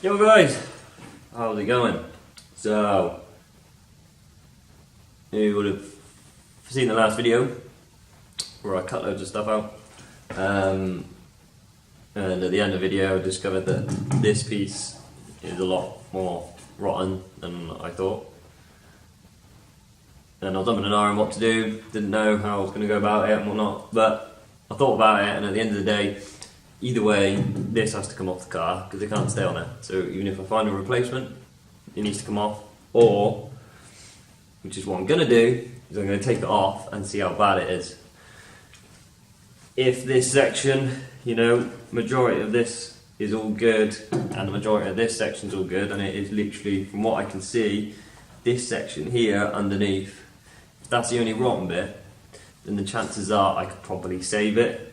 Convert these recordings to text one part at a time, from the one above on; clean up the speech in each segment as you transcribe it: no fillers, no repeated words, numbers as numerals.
Yo guys, how's it going? So, you would have seen the last video where I cut loads of stuff out, and at the end of the video I discovered that this piece is a lot more rotten than I thought. And I was umming and ahhing what to do, didn't know how I was going to go about it and whatnot, but I thought about it, and at the end of the day, either way, this has to come off the car because it can't stay on it. So even if I find a replacement, it needs to come off. Or, which is what I'm going to do, is I'm going to take it off and see how bad it is. If this section, majority of this is all good, and the majority of this section is all good, and it is literally, from what I can see, this section here underneath, if that's the only rotten bit, then the chances are I could probably save it.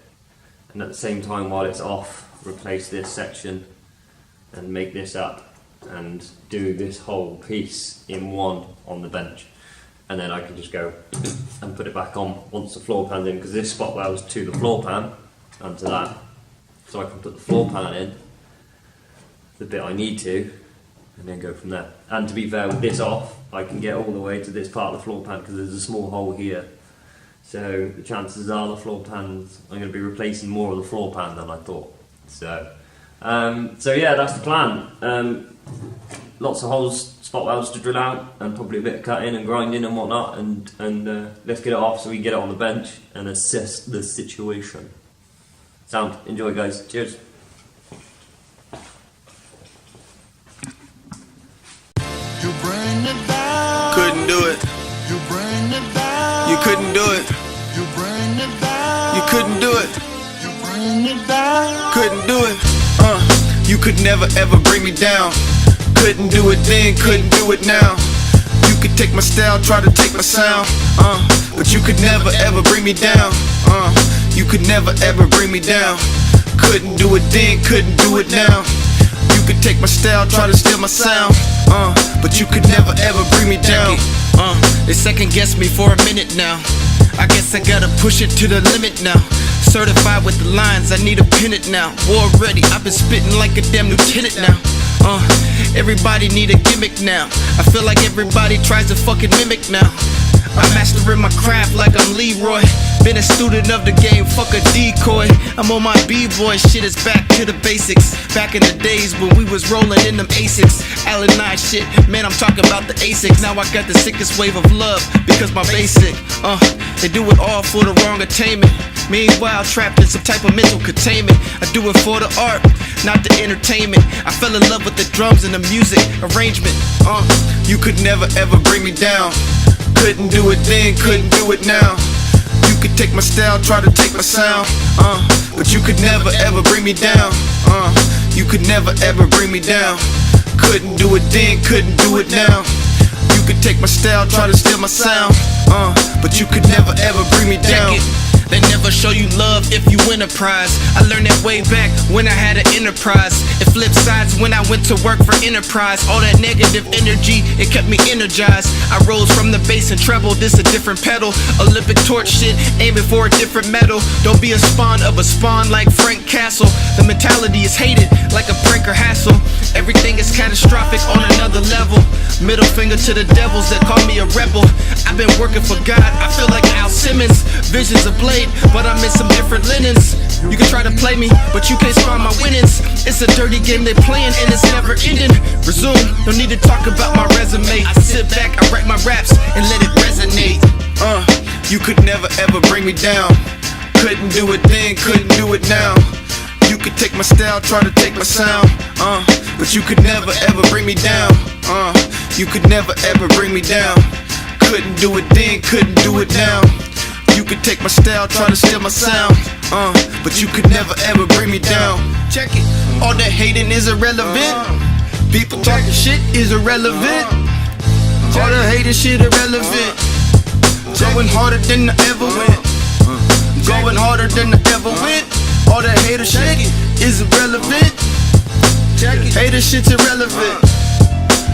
And at the same time, while it's off, replace this section and make this up and do this whole piece in one on the bench, and then I can just go and put it back on once the floor pan's in, because this spot welds to the floor pan and to that, so I can put the floor pan in the bit I need to and then go from there. And to be fair, with this off, I can get all the way to this part of the floor pan because there's a small hole here. So the chances are the floor pans, I'm going to be replacing more of the floor pan than I thought. So yeah, that's the plan. Lots of holes, spot welds to drill out, and probably a bit of cutting and grinding and whatnot, and let's get it off so we can get it on the bench and assess the situation. Sound, enjoy guys, cheers. You bring it back. Couldn't do it. You bring it back. You couldn't do it. You bring it back. You couldn't do it. You bring it back. Couldn't do it. You could never ever bring me down. Couldn't do it then, couldn't do it now. You could take my style, try to take my sound. But you could never ever bring me down. You could never ever bring me down. Couldn't do it then, couldn't do it now. You could take my style, try to steal my sound. But you could never ever bring me down. They second guess me for a minute now. I guess I gotta push it to the limit now. Certified with the lines, I need a pennant now. War ready, I've been spitting like a damn lieutenant now. Everybody need a gimmick now. I feel like everybody tries to fucking mimic now. I'm mastering my craft like I'm Leroy. Been a student of the game, fuck a decoy. I'm on my b-boy shit, it's back to the basics. Back in the days when we was rolling in them ASICs. Allen 9 shit, man I'm talking about the ASICs. Now I got the sickest wave of love because my basic. They do it all for the wrong attainment. Meanwhile trapped in some type of mental containment. I do it for the art, not the entertainment. I fell in love with the drums and the music arrangement. You could never ever bring me down. Couldn't do it then, couldn't do it now. You could take my style, try to take my sound. But you could never ever bring me down. You could never ever bring me down. Couldn't do it then, couldn't do it now. You could take my style, try to steal my sound. But you could never ever bring me down. They never show you love if you win a prize. I learned that way back when I had an enterprise. It flipped sides when I went to work for Enterprise. All that negative energy, it kept me energized. I rose from the bass and treble, this a different pedal. Olympic torch shit, aiming for a different medal. Don't be a spawn of a spawn like Frank Castle. The mentality is hated like a prank or hassle. Everything is catastrophic on another level. Middle finger to the devils that call me a rebel. I've been working for God, I feel like Al Simmons. Visions of blade, but I'm in some different linens. You can try to play me, but you can't spot my winnings. It's a dirty game they playing and it's never ending. Resume, no need to talk about my resume. I sit back, I write my raps and let it resonate. You could never ever bring me down. Couldn't do it then, couldn't do it now. You could take my style, try to take my sound. But you could never ever bring me down. You could never ever bring me down. Couldn't do it then, couldn't do it now. You could take my style, try to steal my sound. But you could never ever bring me down. Check it, all that hating is irrelevant. People talking shit is irrelevant. All the hating shit irrelevant. Going harder than I ever went. Going harder than I ever went. All that hater shit is irrelevant. Hater shit's irrelevant.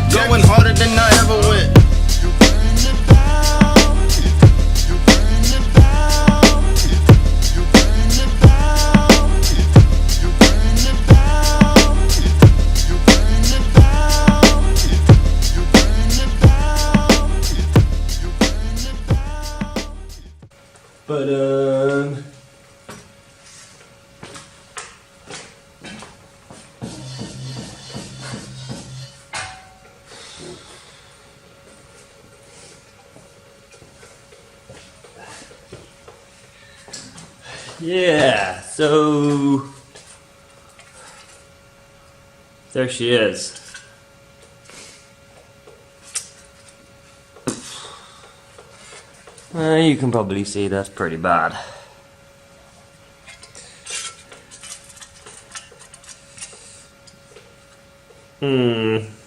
Going harder than I ever went. Yeah, so there she is. You can probably see that's pretty bad.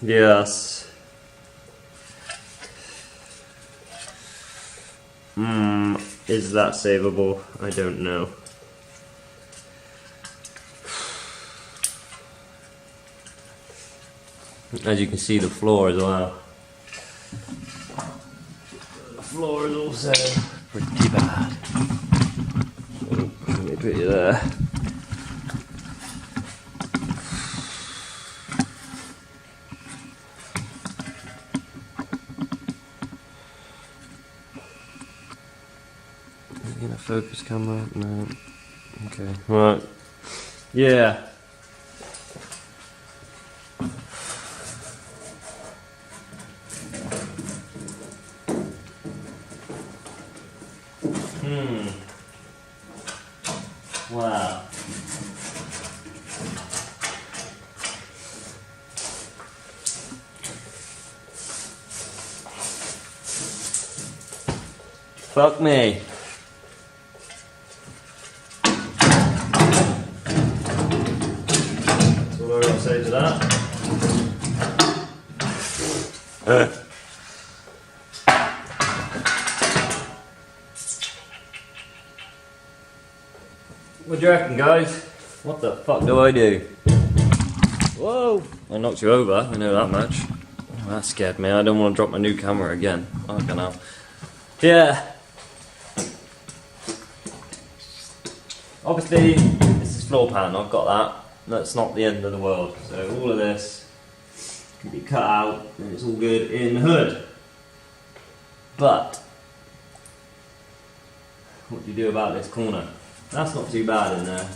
Yes. Is that savable? I don't know. As you can see, the floor as well. The floor is also pretty bad. Oh, let me put you there. Get a focus camera? No. Okay. Right. Yeah. Wow. Fuck me. That's all I got to say to that. What do you reckon, guys? What the fuck do I do? Whoa! I knocked you over, I know that much. Oh, that scared me. I don't want to drop my new camera again. Fucking hell. Yeah. Obviously, this is floor pan, I've got that. That's not the end of the world. So all of this can be cut out and it's all good in the hood. But, what do you do about this corner? That's not too bad in there.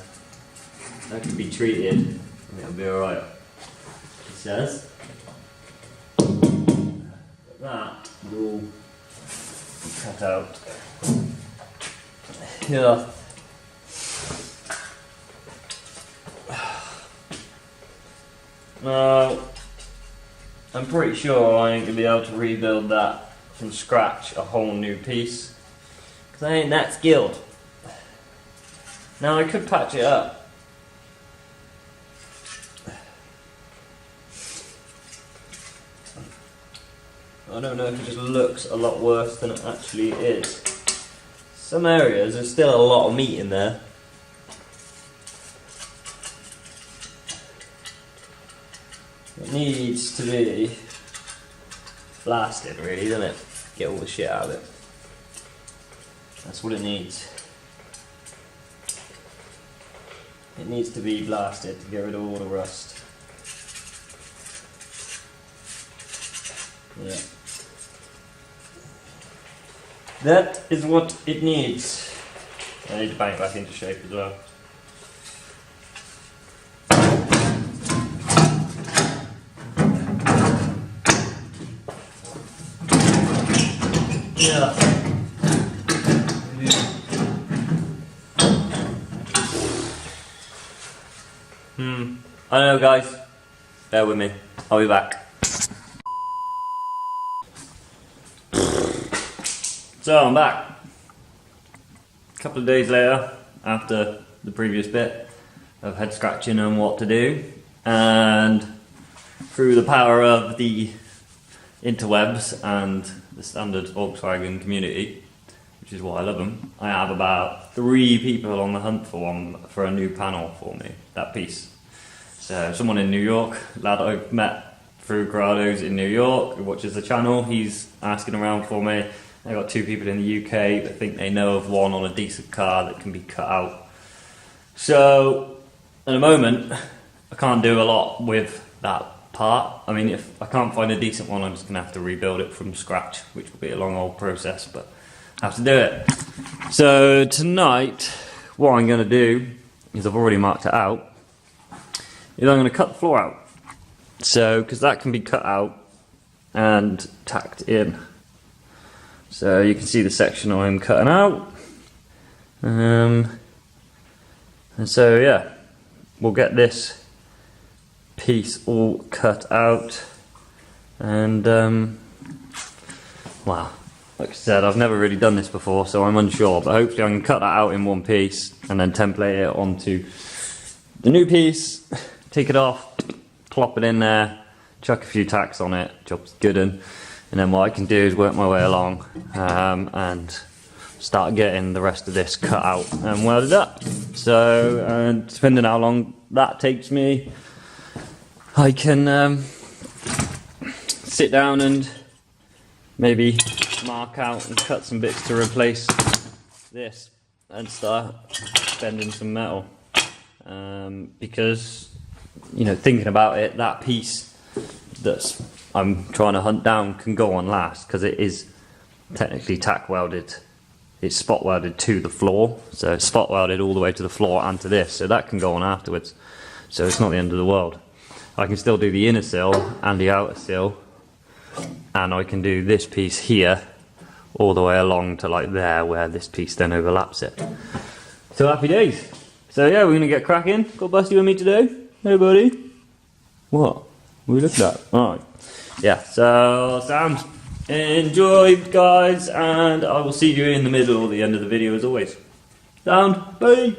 That can be treated and it'll be alright. It says. That will be cut out. Yeah. I'm pretty sure I ain't gonna be able to rebuild that from scratch, a whole new piece. Because I ain't that skilled. Now I could patch it up. I don't know if it just looks a lot worse than it actually is. Some areas, there's still a lot of meat in there. It needs to be blasted really, doesn't it? Get all the shit out of it. That's what it needs. It needs to be blasted to get rid of all the rust. Yeah. That is what it needs. I need to bang it back into shape as well. Yeah. I don't know, guys. Bear with me. I'll be back. So I'm back. A couple of days later, after the previous bit of head scratching on what to do, and through the power of the interwebs and the standard Volkswagen community, which is why I love them, I have about 3 people on the hunt for a new panel for me, that piece. So someone in New York, lad I've met through Grado's in New York, who watches the channel, he's asking around for me. I got 2 people in the UK that think they know of one on a decent car that can be cut out. So at the moment, I can't do a lot with that part. I mean, if I can't find a decent one, I'm just going to have to rebuild it from scratch, which will be a long old process, but I have to do it. So tonight, what I'm going to do is I've already marked it out. Is I'm going to cut the floor out. So, because that can be cut out and tacked in. So you can see the section I'm cutting out. And so yeah, we'll get this piece all cut out, and wow, like I said, I've never really done this before, so I'm unsure, but hopefully I can cut that out in one piece and then template it onto the new piece, take it off, plop it in there, chuck a few tacks on it, job's good, and then what I can do is work my way along and start getting the rest of this cut out and welded up. So depending how long that takes me, I can sit down and maybe mark out and cut some bits to replace this and start bending some metal, because, you know, thinking about it, that piece that's I'm trying to hunt down can go on last, because it is technically tack welded. It's spot welded to the floor, so it's spot welded all the way to the floor and to this, so that can go on afterwards, so it's not the end of the world. I can still do the inner sill and the outer sill, and I can do this piece here all the way along to like there, where this piece then overlaps it. So happy days. So yeah, we're gonna get cracking. Got Busty with me today. Hey buddy. What? What are we looking at? Alright. Yeah, so sound. Enjoy guys, and I will see you in the middle or the end of the video as always. Sound. Bye.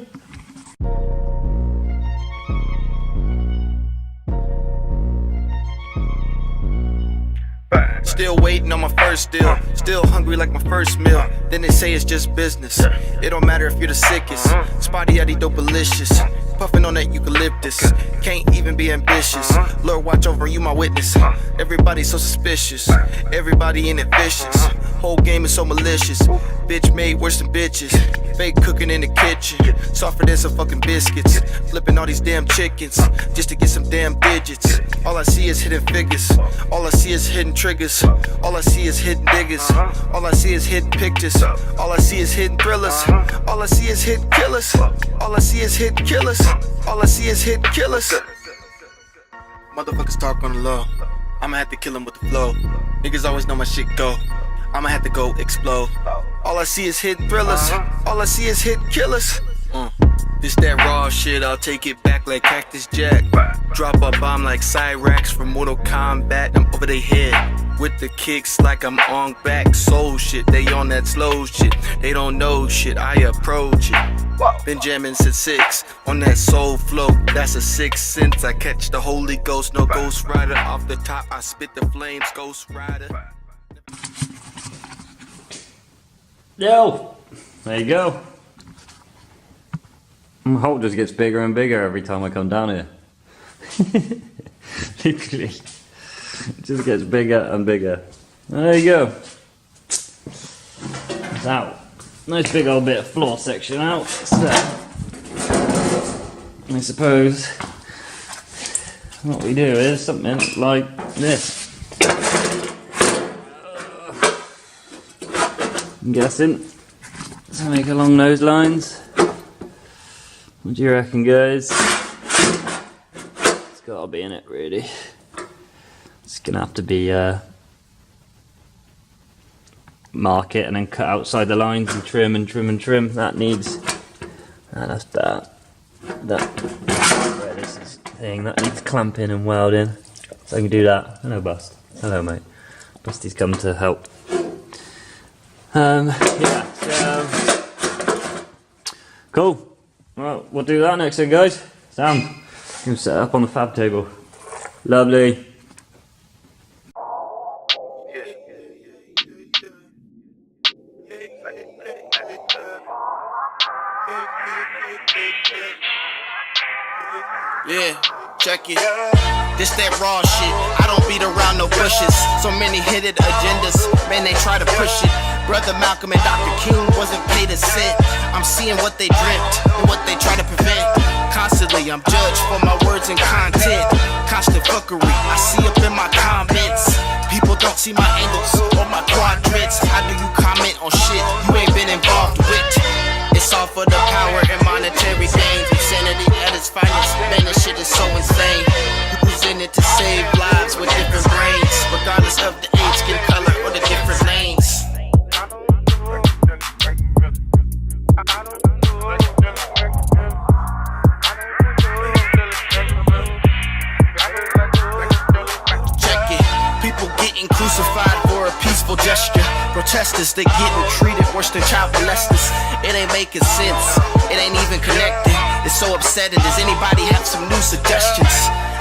Still waiting on my first deal. Still hungry like my first meal. Then they say it's just business. It don't matter if you're the sickest. Spotty yaddy dope delicious. Puffing on that eucalyptus. Can't even be ambitious. Lord, watch over you, my witness. Everybody so suspicious. Everybody in it vicious. Whole game is so malicious. Bitch made worse than bitches. Fake cooking in the kitchen. Softer than some fucking biscuits. Flipping all these damn chickens just to get some damn digits. All I see is hidden figures. All I see is hidden triggers. All I see is hidden diggers. All I see is hidden pictures. All I see is hidden thrillers. All I see is hidden killers. All I see is hidden killers. All I see is hidden killers. Motherfuckers talk on the low. I'ma have to kill them with the flow. Niggas always know my shit go. I'ma have to go explode. All I see is hidden thrillers. All I see is hidden killers. This that raw shit, I'll take it back like Cactus Jack. Drop a bomb like Cyrax from Mortal Kombat. I'm over their head with the kicks like I'm on back. Soul shit, they on that slow shit. They don't know shit, I approach it. Been jamming since 6 on that soul flow. That's a 6th sense. I catch the Holy Ghost, no Ghost Rider. Off the top, I spit the flames, Ghost Rider. Yo, there you go. My hole just gets bigger and bigger every time I come down here. Literally, it just gets bigger and bigger. There you go. It's out. Nice big old bit of floor section out. So, I suppose what we do is something like this. I'm guessing something along those lines. What do you reckon, guys? It's gotta be in it, really. It's gonna have to be mark it and then cut outside the lines and trim and trim and trim. That needs, that's that where this is thing that needs clamping and welding. So I can do that. Hello, Bust. Hello, mate. Busty's come to help. Yeah, so cool. Well, we'll do that next then, guys. Sam, you can set up on the fab table. Lovely. Yeah, check it. This that raw shit. I don't beat around no bushes. So many hidden agendas. Man, they try to push it. Brother Malcolm and Dr. King wasn't paid a cent. I'm seeing what they dreamt and what they try to prevent. Constantly, I'm judged for my words and content. Constant fuckery, I see up in my comments. People don't see my angles or my quadrants. How do you comment on shit you ain't been involved with? It's all for the power and monetary gains. Insanity at its finest. Man, this shit is so insane. Who's in it to save lives with different brains? Regardless of the age, skin color, or the different lanes. gesture. Protesters, they getting treated worse than child molesters. It ain't making sense, it ain't even connected. It's so upsetting, does anybody have some new suggestions?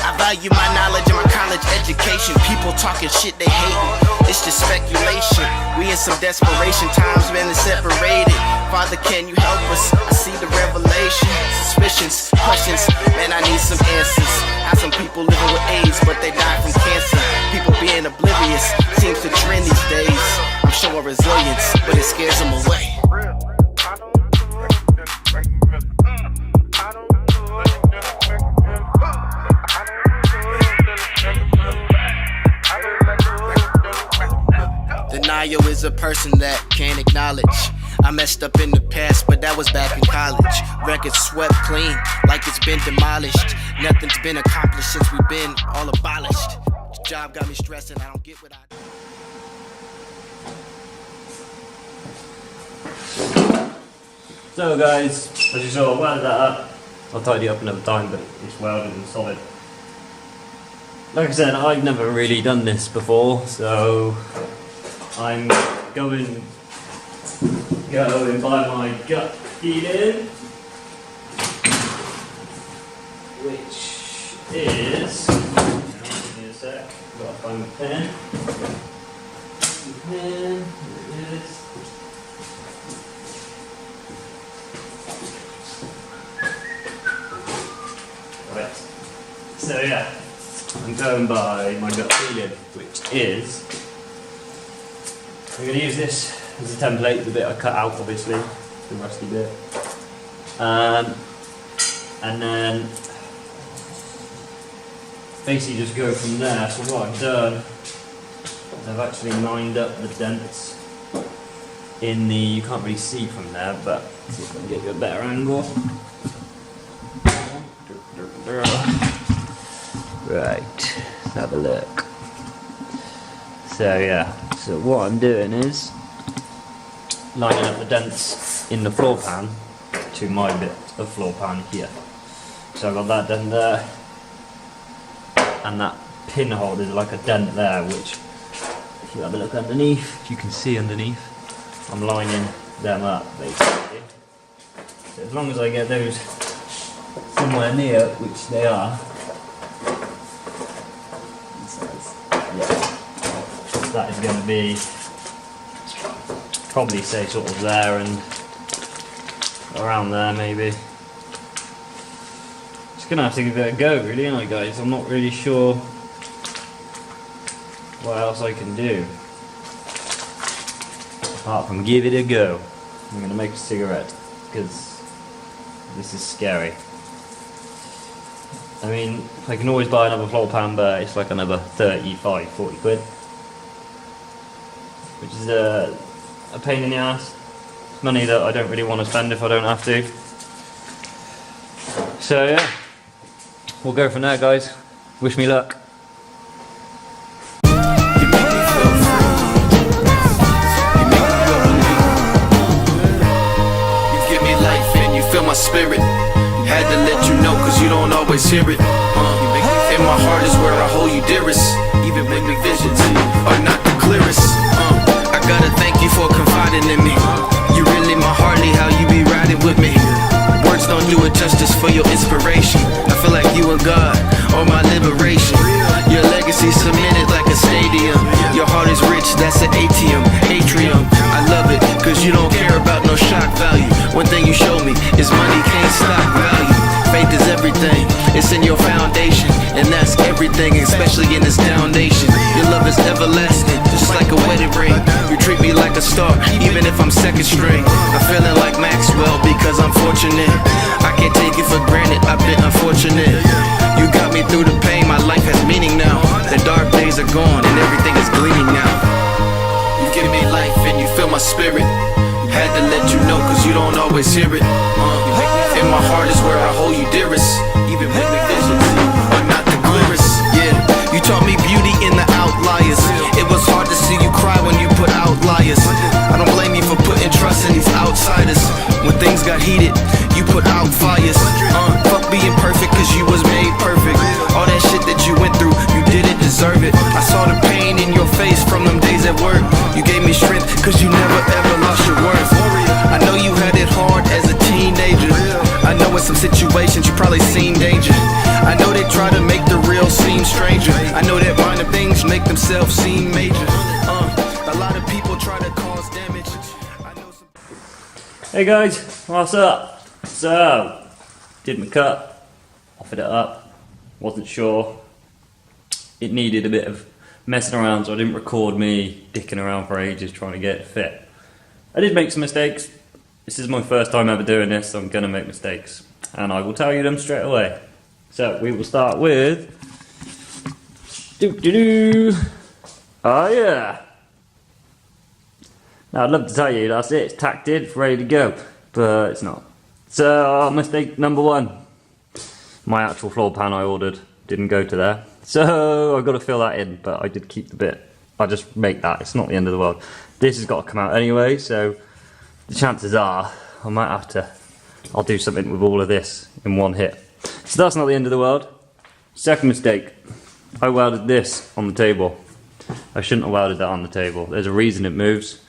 I value my knowledge and my college education. People talking shit, they hating, it's just speculation. We in some desperation times, man, it's separated. Father, can you help us? I see the revelation. Suspicions, questions, man, I need some answers. How some people living with AIDS, but they die from cancer. People being oblivious seems to trend these days. I'm showing resilience, but it scares them away. Denial is a person that can't acknowledge. I messed up in the past, but that was back in college. Records swept clean, like it's been demolished. Nothing's been accomplished since we've been all abolished. This job got me stressing, I don't get what I do. So guys, as you saw, I welded that up. I'll tidy up another time, but it's welded and solid. Like I said, I've never really done this before, so I'm going by my gut feeling, which is, give me a sec, gotta find the pen. There it is. Right, so yeah, I'm going by my gut feeling, which is, I'm going to use this as a template, the bit I cut out obviously, the rusty bit, and then basically just go from there. So what I've done is I've actually lined up the dents in the, you can't really see from there, but see if I can get you a better angle. Right, let's have a look. So yeah, so what I'm doing is lining up the dents in the floor pan to my bit of floor pan here. So I've got that done there, and that pinhole is like a dent there, which if you have a look underneath, you can see underneath, I'm lining them up basically. So as long as I get those somewhere near, which they are, that is going to be probably say sort of there and around there maybe. Just going to have to give it a go really, aren't I guys? I'm not really sure what else I can do apart from give it a go. I'm going to make a cigarette because this is scary. I mean, I can always buy another floor pan, but it's like another 35, 40 quid. Which is a pain in the ass. It's money that I don't really want to spend if I don't have to. So yeah, we'll go from there guys. Wish me luck. You give me life and you fill my spirit. Had to let you know cause you don't always hear it. In my heart is where I hold you dearest, even when the visions are not the clearest. I gotta thank you for confiding in me. You really my Harley, how you be riding with me. Words don't do it justice for your inspiration. I feel like you and God are my liberation. Your legacy cemented like a stadium. Your heart is rich, that's an ATM, atrium. I love it, cause you don't care about no shock value. One thing you show me is money can't stock value. Faith is everything, it's in your foundation, and that's everything, especially in this down nation. Your love is everlasting, just like a wedding ring. You treat me like a star, even if I'm second string. I'm feeling like Maxwell because I'm fortunate. I can't take it for granted, I've been unfortunate. You got me through the pain, my life has meaning now. The dark days are gone and everything is gleaming now. You give me life and you fill my spirit. Had to let you know cause you don't always hear it. In my heart is where I hold you dearest, even when the visions are not the clearest. Yeah, you taught me beauty in the outliers. It was hard to see you cry when you put out liars. I don't blame you for putting trust in these outsiders. When things got heated, you put out fires. Fuck being perfect cause you was made perfect. All that shit that you went through, you didn't deserve it. I saw the pain in your face from them days at work. You gave itself seem major. A lot of people try to cause damage. I know some. Hey guys, what's up? So, did my cut, offered it up, wasn't sure. It needed a bit of messing around, so I didn't record me dicking around for ages trying to get it fit. I did make some mistakes. This is my first time ever doing this, so I'm gonna make mistakes. And I will tell you them straight away. So, we will start with... Oh yeah! Now I'd love to tell you that's it, it's tacked in, it's ready to go, but it's not. So mistake number 1, my actual floor pan I ordered didn't go to there, so I've got to fill that in, but I did keep the bit. I just make that, it's not the end of the world. This has got to come out anyway, so the chances are I might have to, I'll do something with all of this in one hit. So that's not the end of the world. Second mistake, I welded this on the table. I shouldn't have welded that on the table. There's a reason it moves.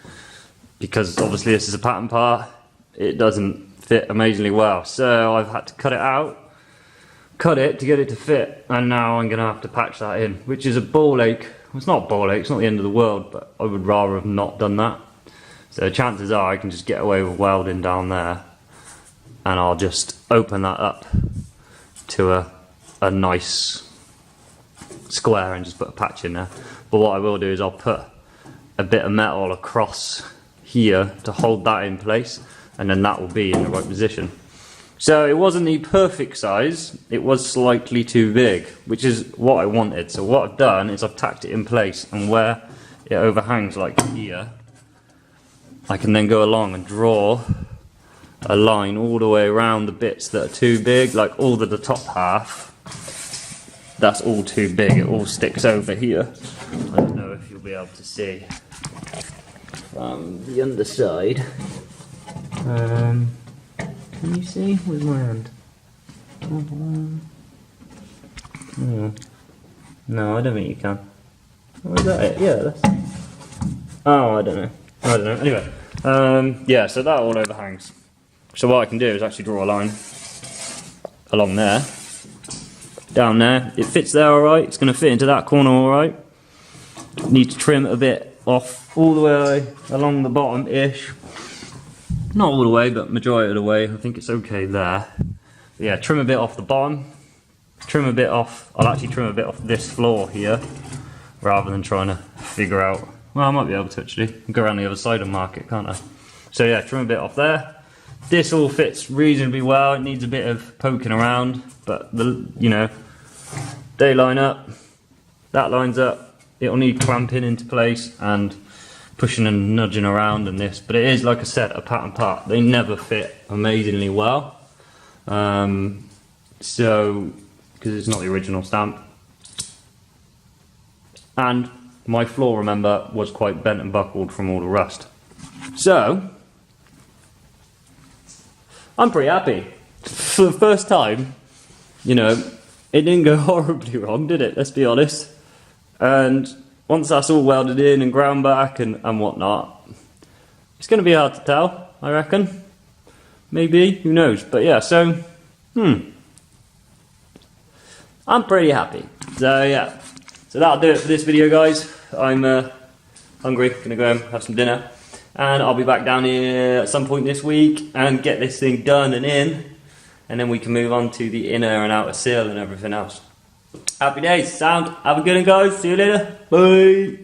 Because obviously this is a pattern part, it doesn't fit amazingly well. So I've had to cut it out, cut it to get it to fit, and now I'm gonna have to patch that in, which is a ball ache. Well, it's not a ball ache, it's not the end of the world, but I would rather have not done that. So chances are I can just get away with welding down there, and I'll just open that up to a nice square and just put a patch in there. But what I will do is I'll put a bit of metal across here to hold that in place, and then that will be in the right position. So it wasn't the perfect size, it was slightly too big, which is what I wanted. So what I've done is I've tacked it in place, and where it overhangs like here, I can then go along and draw a line all the way around the bits that are too big, like all the top half. That's all too big, it all sticks over here. I don't know if you'll be able to see from the underside. Can you see? Where's my hand? Oh. No, I don't think you can. Oh, is that it? Yeah, that's... Oh, I don't know. Anyway, yeah, so that all overhangs. So what I can do is actually draw a line along there, down there. It fits there alright, it's going to fit into that corner alright. Need to trim a bit off all the way along the bottom-ish. Not all the way, but majority of the way. I think it's okay there. But yeah, trim a bit off the bottom. Trim a bit off, I'll actually trim a bit off this floor here, rather than trying to figure out, well I might be able to actually, go around the other side and mark it, can't I? So yeah, trim a bit off there. This all fits reasonably well, it needs a bit of poking around, but you know, they line up, that lines up. It'll need clamping into place and pushing and nudging around and this, but it is, like I said, a pattern part. They never fit amazingly well, so because it's not the original stamp. And my floor, remember, was quite bent and buckled from all the rust. So I'm pretty happy. For the first time, you know, it didn't go horribly wrong, did it? Let's be honest. And once that's all welded in and ground back and whatnot, it's going to be hard to tell, I reckon. Maybe, who knows. But yeah, so, I'm pretty happy. So yeah, so that'll do it for this video, guys. I'm hungry, gonna go home, have some dinner. And I'll be back down here at some point this week and get this thing done and in. And then we can move on to the inner and outer seal and everything else. Happy days, sound. Have a good one, guys. See you later. Bye.